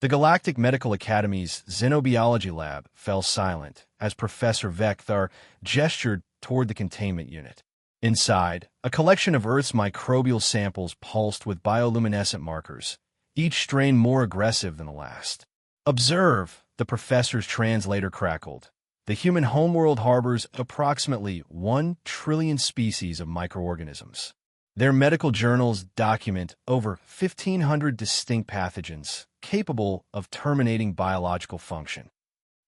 The Galactic Medical Academy's Xenobiology lab fell silent as Professor Vekthar gestured toward the containment unit. Inside, a collection of Earth's microbial samples pulsed with bioluminescent markers, each strain more aggressive than the last. "Observe," the professor's translator crackled. "The human homeworld harbors approximately 1 trillion species of microorganisms. Their medical journals document over 1,500 distinct pathogens capable of terminating biological function."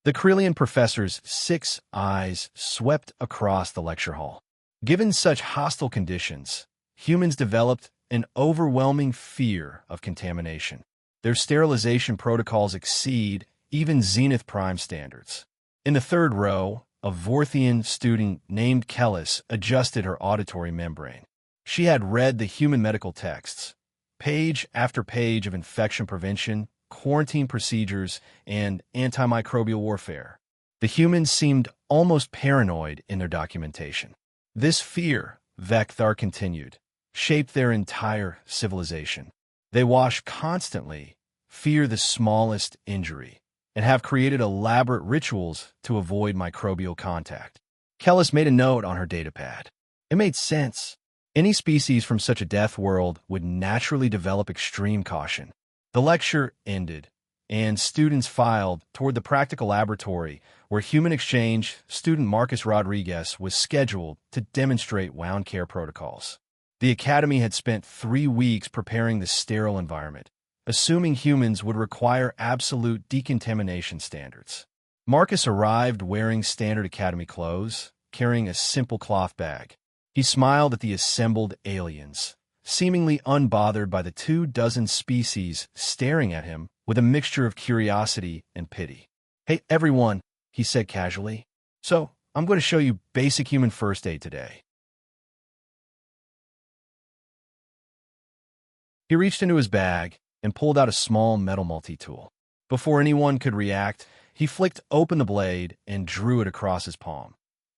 The Krillian professor's 6 eyes swept across the lecture hall. Given such hostile conditions, humans developed an overwhelming fear of contamination. Their sterilization protocols exceed even Zenith Prime standards. In the third row, a Vorthian student named Kellis adjusted her auditory membrane. She had read the human medical texts, page after page of infection prevention, quarantine procedures, and antimicrobial warfare. The humans seemed almost paranoid in their documentation. This fear, Vekthar continued, shaped their entire civilization. They wash constantly, fear the smallest injury, and have created elaborate rituals to avoid microbial contact. Kellis made a note on her datapad. It made sense. Any species from such a death world would naturally develop extreme caution. The lecture ended, and students filed toward the practical laboratory where human exchange student Marcus Rodriguez was scheduled to demonstrate wound care protocols. The academy had spent 3 weeks preparing the sterile environment, assuming humans would require absolute decontamination standards. Marcus arrived wearing standard academy clothes, carrying a simple cloth bag. He smiled at the assembled aliens, seemingly unbothered by the 24 species staring at him with a mixture of curiosity and pity. "Hey, everyone," he said casually. "So, I'm going to show you basic human first aid today." He reached into his bag and pulled out a small metal multi-tool. Before anyone could react, he flicked open the blade and drew it across his palm.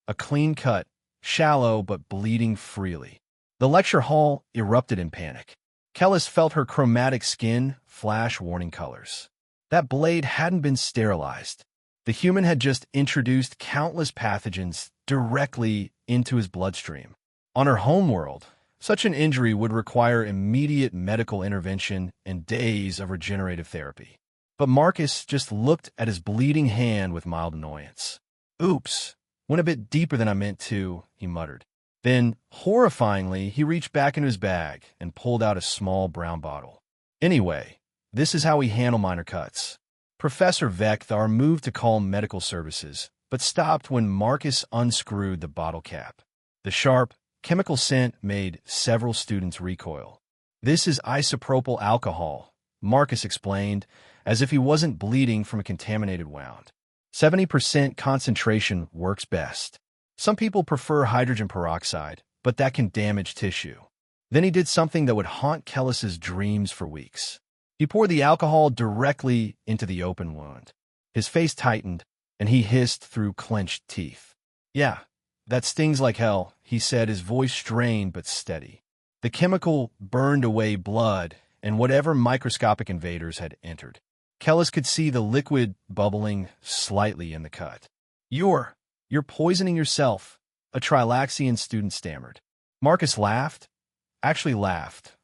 A clean cut, shallow but bleeding freely. The lecture hall erupted in panic. Kellis felt her chromatic skin flash warning colors. That blade hadn't been sterilized. The human had just introduced countless pathogens directly into his bloodstream. On her homeworld, such an injury would require immediate medical intervention and days of regenerative therapy. But Marcus just looked at his bleeding hand with mild annoyance. "Oops, went a bit deeper than I meant to," he muttered. Then, horrifyingly, he reached back into his bag and pulled out a small brown bottle. "Anyway, this is how we handle minor cuts." Professor Vekthar moved to call medical services, but stopped when Marcus unscrewed the bottle cap. The sharp, chemical scent made several students recoil. "This is isopropyl alcohol," Marcus explained, as if he wasn't bleeding from a contaminated wound. 70% concentration works best. Some people prefer hydrogen peroxide, but that can damage tissue. Then he did something that would haunt Kellis's dreams for weeks. He poured the alcohol directly into the open wound. His face tightened, and he hissed through clenched teeth. "Yeah, that stings like hell," he said, his voice strained but steady. The chemical burned away blood and whatever microscopic invaders had entered. Kellis could see the liquid bubbling slightly in the cut. You're poisoning yourself," a Trilaxian student stammered. Marcus laughed,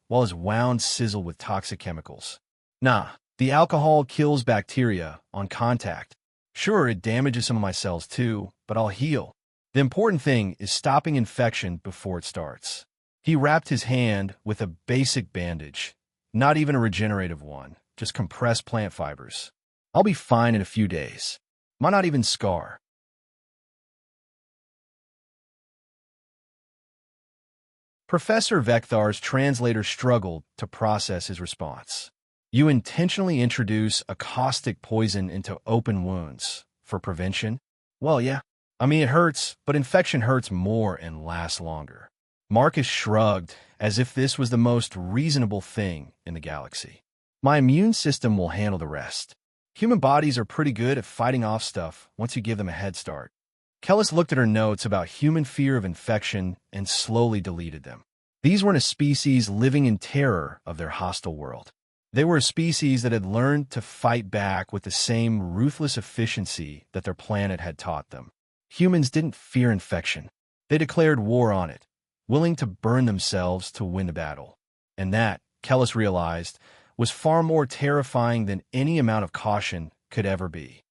while his wound sizzled with toxic chemicals. "Nah, the alcohol kills bacteria on contact. Sure, it damages some of my cells too, but I'll heal. The important thing is stopping infection before it starts." He wrapped his hand with a basic bandage, not even a regenerative one, just compressed plant fibers. "I'll be fine in a few days. Might not even scar." Professor Vekthar's translator struggled to process his response. "You intentionally introduce a caustic poison into open wounds for prevention?" "Well, yeah. I mean, it hurts, but infection hurts more and lasts longer." Marcus shrugged, as if this was the most reasonable thing in the galaxy. "My immune system will handle the rest. Human bodies are pretty good at fighting off stuff once you give them a head start." Kellis looked at her notes about human fear of infection and slowly deleted them. These weren't a species living in terror of their hostile world. They were a species that had learned to fight back with the same ruthless efficiency that their planet had taught them. Humans didn't fear infection. They declared war on it, willing to burn themselves to win the battle. And that, Kellis realized, was far more terrifying than any amount of caution could ever be.